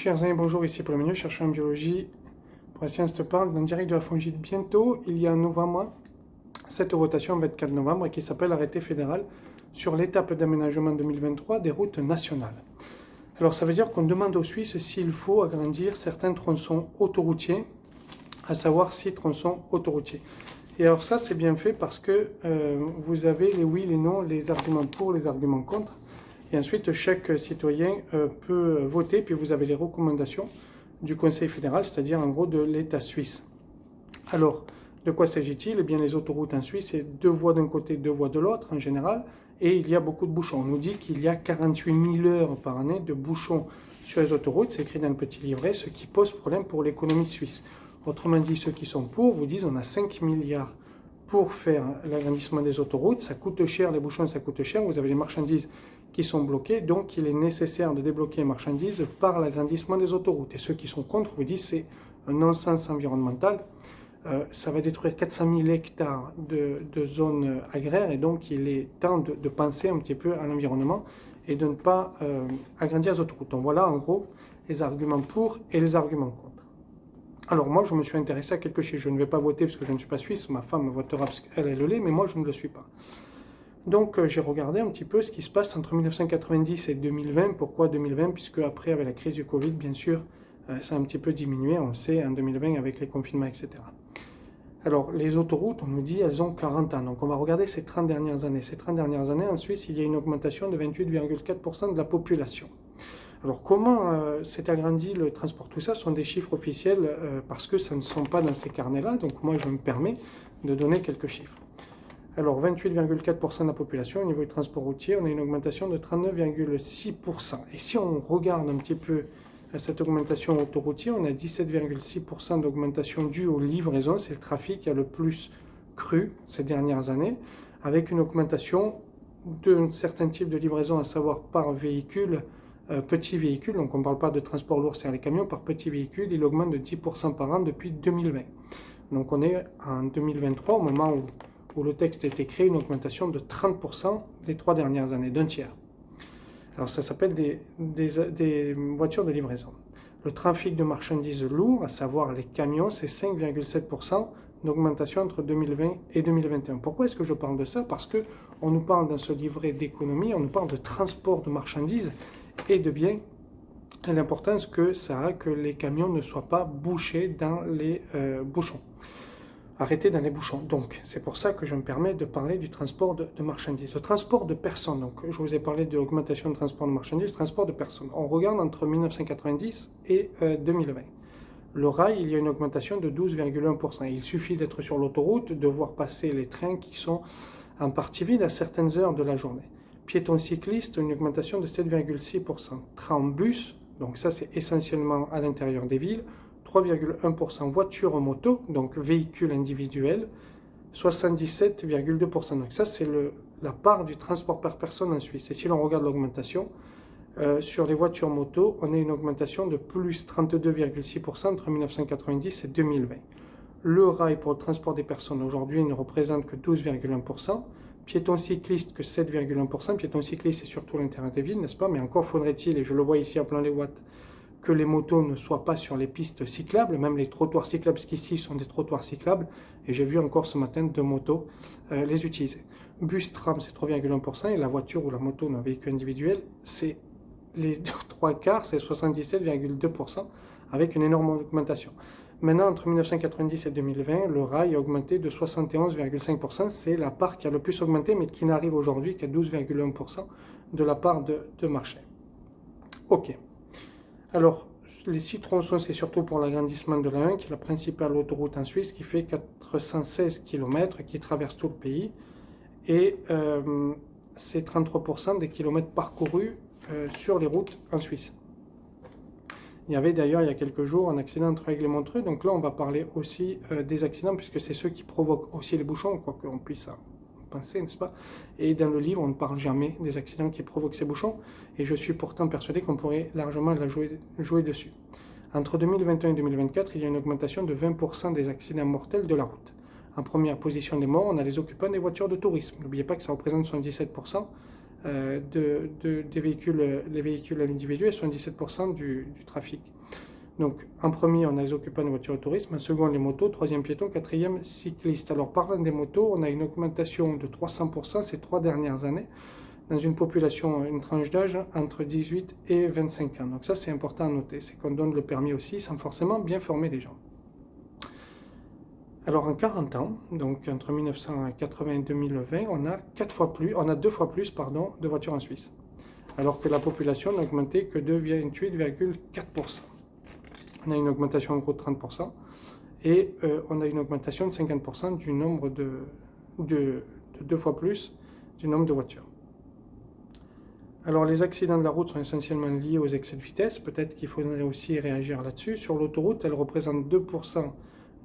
Chers amis, bonjour, ici Paul Mignot, chercheur en biologie pour la science te parle, en direct de la Fongite. Bientôt, il y a un novembre, cette rotation, 24 novembre, qui s'appelle arrêté fédéral sur l'étape d'aménagement 2023 des routes nationales. Alors ça veut dire qu'on demande aux Suisses s'il faut agrandir certains tronçons autoroutiers, à savoir 6 tronçons autoroutiers. Et alors ça c'est bien fait parce que vous avez les oui, les non, les arguments pour, les arguments contre. Et ensuite, chaque citoyen peut voter, puis vous avez les recommandations du Conseil fédéral, c'est-à-dire en gros de l'État suisse. Alors, de quoi s'agit-il? Eh bien, les autoroutes en Suisse, c'est 2 voies d'un côté, 2 voies de l'autre en général, et il y a beaucoup de bouchons. On nous dit qu'il y a 48 000 heures par année de bouchons sur les autoroutes, c'est écrit dans le petit livret, ce qui pose problème pour l'économie suisse. Autrement dit, ceux qui sont pour vous disent on a 5 milliards pour faire l'agrandissement des autoroutes, ça coûte cher, les bouchons ça coûte cher, vous avez les marchandises qui sont bloquées, donc il est nécessaire de débloquer les marchandises par l'agrandissement des autoroutes. Et ceux qui sont contre vous disent c'est un non-sens environnemental, ça va détruire 400 000 hectares de zones agraires, et donc il est temps de penser un petit peu à l'environnement et de ne pas agrandir les autoroutes. Donc voilà en gros les arguments pour et les arguments contre. Alors moi, je me suis intéressé à quelques chiffres. Je ne vais pas voter parce que je ne suis pas suisse. Ma femme votera parce qu'elle est le lait, mais moi, je ne le suis pas. Donc j'ai regardé un petit peu ce qui se passe entre 1990 et 2020. Pourquoi 2020? Puisque après, avec la crise du Covid, bien sûr, ça a un petit peu diminué. On le sait, en 2020, avec les confinements, etc. Alors, les autoroutes, on nous dit, elles ont 40 ans. Donc on va regarder ces 30 dernières années. Ces 30 dernières années, en Suisse, il y a une augmentation de 28,4% de la population. Alors comment s'est agrandi le transport? Tout ça sont des chiffres officiels parce que ça ne sont pas dans ces carnets-là. Donc moi je me permets de donner quelques chiffres. Alors 28,4% de la population au niveau du transport routier, on a une augmentation de 39,6%. Et si on regarde un petit peu cette augmentation autoroutier, on a 17,6% d'augmentation due aux livraisons. C'est le trafic qui a le plus cru ces dernières années, avec une augmentation d'un certain type de livraison, à savoir par véhicule, petit véhicule, donc on ne parle pas de transport lourd, c'est les camions, par petit véhicule, il augmente de 10% par an depuis 2020. Donc on est en 2023, au moment où le texte a été créé, une augmentation de 30% les 3 dernières années, d'un tiers. Alors ça s'appelle des voitures de livraison. Le trafic de marchandises lourds, à savoir les camions, c'est 5,7% d'augmentation entre 2020 et 2021. Pourquoi est-ce que je parle de ça? Parce qu'on nous parle dans ce livret d'économie, on nous parle de transport de marchandises et de biens, et l'importance que ça a que les camions ne soient pas bouchés dans les bouchons, arrêtés dans les bouchons. Donc c'est pour ça que je me permets de parler du transport de marchandises. Le transport de personnes, donc je vous ai parlé de l'augmentation de transport de marchandises, transport de personnes. On regarde entre 1990 et 2020. Le rail, il y a une augmentation de 12,1%. Il suffit d'être sur l'autoroute, de voir passer les trains qui sont en partie vides à certaines heures de la journée. Piétons cyclistes, une augmentation de 7,6%. Tram-bus, donc ça c'est essentiellement à l'intérieur des villes, 3,1%. Voitures moto, donc véhicules individuels, 77,2%. Donc ça c'est la part du transport par personne en Suisse. Et si l'on regarde l'augmentation, sur les voitures moto, on a une augmentation de plus 32,6% entre 1990 et 2020. Le rail pour le transport des personnes aujourd'hui ne représente que 12,1%. Piétons cyclistes que 7,1%. Piétons cyclistes, c'est surtout l'intérieur des villes, n'est-ce pas? Mais encore faudrait-il, et je le vois ici à plein les watts, que les motos ne soient pas sur les pistes cyclables, même les trottoirs cyclables, parce qu'ici sont des trottoirs cyclables, et j'ai vu encore ce matin 2 motos les utiliser. Bus, tram, c'est 3,1%, et la voiture ou la moto d'un véhicule individuel, c'est les 3 quarts, c'est 77,2%, avec une énorme augmentation. Maintenant, entre 1990 et 2020, le rail a augmenté de 71,5%. C'est la part qui a le plus augmenté, mais qui n'arrive aujourd'hui qu'à 12,1% de la part de marché. Ok. Alors, les 6 tronçons, c'est surtout pour l'agrandissement de la 1, qui est la principale autoroute en Suisse, qui fait 416 km, qui traverse tout le pays. Et c'est 33% des kilomètres parcourus sur les routes en Suisse. Il y avait d'ailleurs il y a quelques jours un accident entre Aigle et Montreux, donc là on va parler aussi des accidents puisque c'est ceux qui provoquent aussi les bouchons, quoi qu'on puisse penser, n'est-ce pas? Et dans le livre on ne parle jamais des accidents qui provoquent ces bouchons, et je suis pourtant persuadé qu'on pourrait largement la jouer dessus. Entre 2021 et 2024, il y a une augmentation de 20% des accidents mortels de la route. En première position des morts, on a les occupants des voitures de tourisme. N'oubliez pas que ça représente 77%. des véhicules, les véhicules individuels, 77% du trafic. Donc, en premier, on a les occupants de voitures de tourisme, en second, les motos, troisième, piétons, quatrième, cyclistes. Alors, parlant des motos, on a une augmentation de 300% ces 3 dernières années, dans une population, une tranche d'âge entre 18 et 25 ans. Donc ça, c'est important à noter, c'est qu'on donne le permis aussi, sans forcément bien former les gens. Alors, en 40 ans, donc entre 1980 et 2020, on a 2 fois plus de voitures en Suisse, alors que la population n'a augmenté que de 28,4%. On a une augmentation en gros de 30% et on a une augmentation de 50% du nombre de 2 fois plus du nombre de voitures. Alors les accidents de la route sont essentiellement liés aux excès de vitesse, peut-être qu'il faudrait aussi réagir là-dessus. Sur l'autoroute, elle représente 2%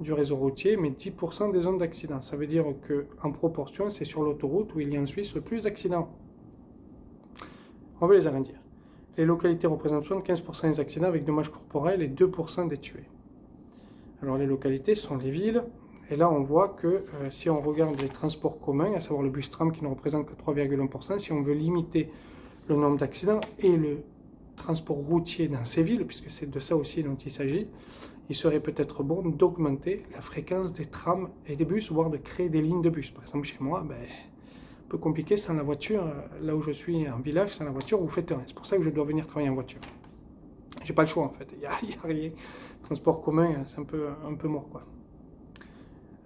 du réseau routier, mais 10% des zones d'accident. Ça veut dire qu'en proportion, c'est sur l'autoroute où il y a en Suisse le plus d'accidents. On veut les arrondir. Les localités représentent 75% des accidents avec dommages corporels et 2% des tués. Alors les localités sont les villes, et là on voit que si on regarde les transports communs, à savoir le bus-tram qui ne représente que 3,1%, si on veut limiter le nombre d'accidents et le transport routier dans ces villes, puisque c'est de ça aussi dont il s'agit, il serait peut-être bon d'augmenter la fréquence des trams et des bus, voire de créer des lignes de bus. Par exemple chez moi, un peu compliqué sans la voiture, là où je suis en village, sans la voiture, vous faites rien. C'est pour ça que je dois venir travailler en voiture. J'ai pas le choix en fait, il n'y a rien. Transport commun, c'est un peu mort quoi.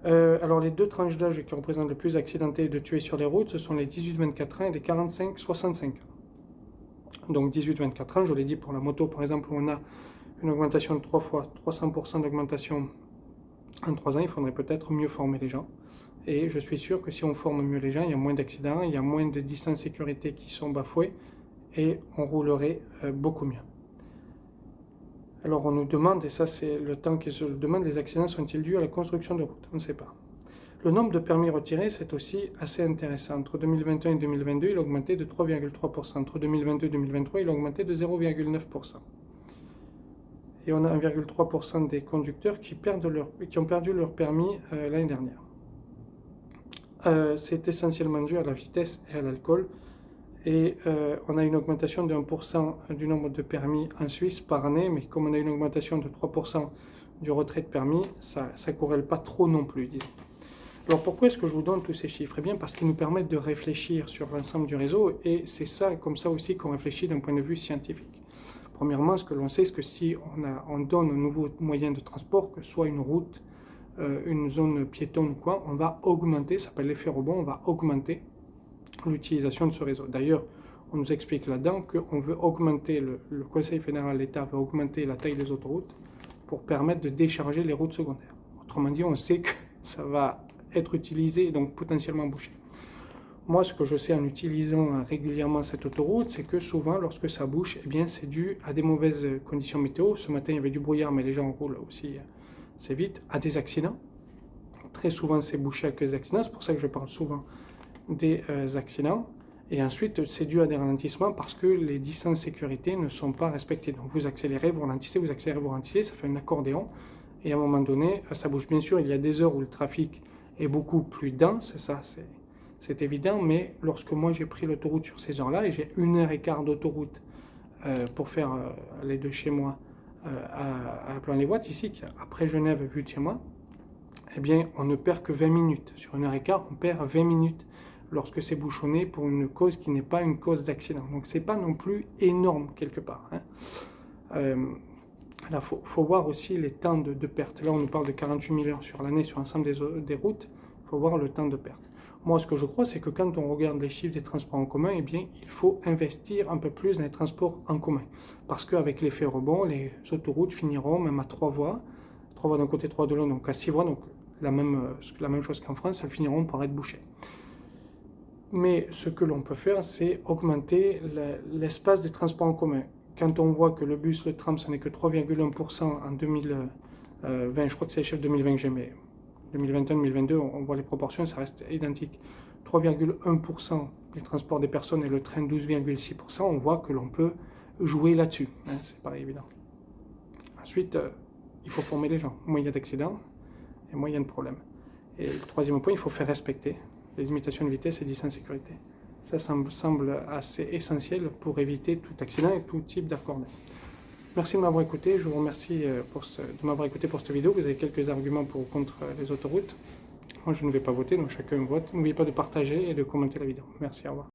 Alors les 2 tranches d'âge qui représentent le plus d'accidentés et de tués sur les routes, ce sont les 18-24 ans et les 45-65 ans. Donc 18-24 ans, je l'ai dit pour la moto par exemple, où on a une augmentation de 300% d'augmentation en 3 ans, il faudrait peut-être mieux former les gens. Et je suis sûr que si on forme mieux les gens, il y a moins d'accidents, il y a moins de distances de sécurité qui sont bafouées et on roulerait beaucoup mieux. Alors on nous demande, et ça c'est le temps qui se le demande, les accidents sont-ils dus à la construction de routes? On ne sait pas. Le nombre de permis retirés, c'est aussi assez intéressant. Entre 2021 et 2022, il a augmenté de 3,3%. Entre 2022 et 2023, il a augmenté de 0,9%. Et on a 1,3% des conducteurs qui ont perdu leur permis l'année dernière. C'est essentiellement dû à la vitesse et à l'alcool. Et on a une augmentation de 1% du nombre de permis en Suisse par année, mais comme on a une augmentation de 3% du retrait de permis, ça ne corrèle pas trop non plus, disons. Alors pourquoi est-ce que je vous donne tous ces chiffres? Eh bien parce qu'ils nous permettent de réfléchir sur l'ensemble du réseau, et c'est ça, comme ça aussi qu'on réfléchit d'un point de vue scientifique. Premièrement, ce que l'on sait, c'est que si on donne un nouveau moyen de transport, que ce soit une route, une zone piétonne ou quoi, on va augmenter, ça s'appelle l'effet rebond, on va augmenter l'utilisation de ce réseau. D'ailleurs, on nous explique là-dedans qu'on veut augmenter, le Conseil fédéral, l'État veut augmenter la taille des autoroutes pour permettre de décharger les routes secondaires. Autrement dit, on sait que ça va être utilisé et donc potentiellement bouché. Moi, ce que je sais en utilisant régulièrement cette autoroute, c'est que souvent, lorsque ça bouche, eh bien, c'est dû à des mauvaises conditions météo. Ce matin, il y avait du brouillard, mais les gens roulent aussi assez vite, à des accidents. Très souvent, c'est bouché à cause d'accidents. C'est pour ça que je parle souvent des accidents. Et ensuite, c'est dû à des ralentissements parce que les distances de sécurité ne sont pas respectées. Donc, vous accélérez, vous ralentissez, vous accélérez, vous ralentissez. Ça fait un accordéon. Et à un moment donné, ça bouge. Bien sûr, il y a des heures où le trafic est beaucoup plus dense, ça c'est évident, mais lorsque moi j'ai pris l'autoroute sur ces heures-là, et j'ai 1h15 d'autoroute pour faire aller de chez moi à Plan-les-Ouates, ici, après Genève, vu de chez moi, eh bien on ne perd que 20 minutes. Sur 1h15, on perd 20 minutes lorsque c'est bouchonné pour une cause qui n'est pas une cause d'accident. Donc c'est pas non plus énorme quelque part. Là, faut voir aussi les temps de perte. Là, on nous parle de 48 000 heures sur l'année sur l'ensemble des routes. Il faut voir le temps de perte. Moi, ce que je crois, c'est que quand on regarde les chiffres des transports en commun, eh bien, il faut investir un peu plus dans les transports en commun. Parce qu'avec l'effet rebond, les autoroutes finiront même à 3 voies d'un côté, 3 de l'autre, donc à 6 voies, donc la même chose qu'en France, elles finiront par être bouchées. Mais ce que l'on peut faire, c'est augmenter l'espace des transports en commun. Quand on voit que le bus, le tram, ce n'est que 3,1% en 2020, je crois que c'est les chiffres 2020 que j'ai, mais 2021-2022, on voit les proportions, ça reste identique. 3,1% des transports des personnes et le train 12,6%, on voit que l'on peut jouer là-dessus. C'est pas évident. Ensuite, il faut former les gens. Moins il y a d'accidents, et moins il y a de problèmes. Et le troisième point, il faut faire respecter les limitations de vitesse et distances de sécurité. Ça semble assez essentiel pour éviter tout accident et tout type d'accordement. Merci de m'avoir écouté. Je vous remercie de m'avoir écouté pour cette vidéo. Vous avez quelques arguments pour ou contre les autoroutes. Moi, je ne vais pas voter, donc chacun vote. N'oubliez pas de partager et de commenter la vidéo. Merci, au revoir.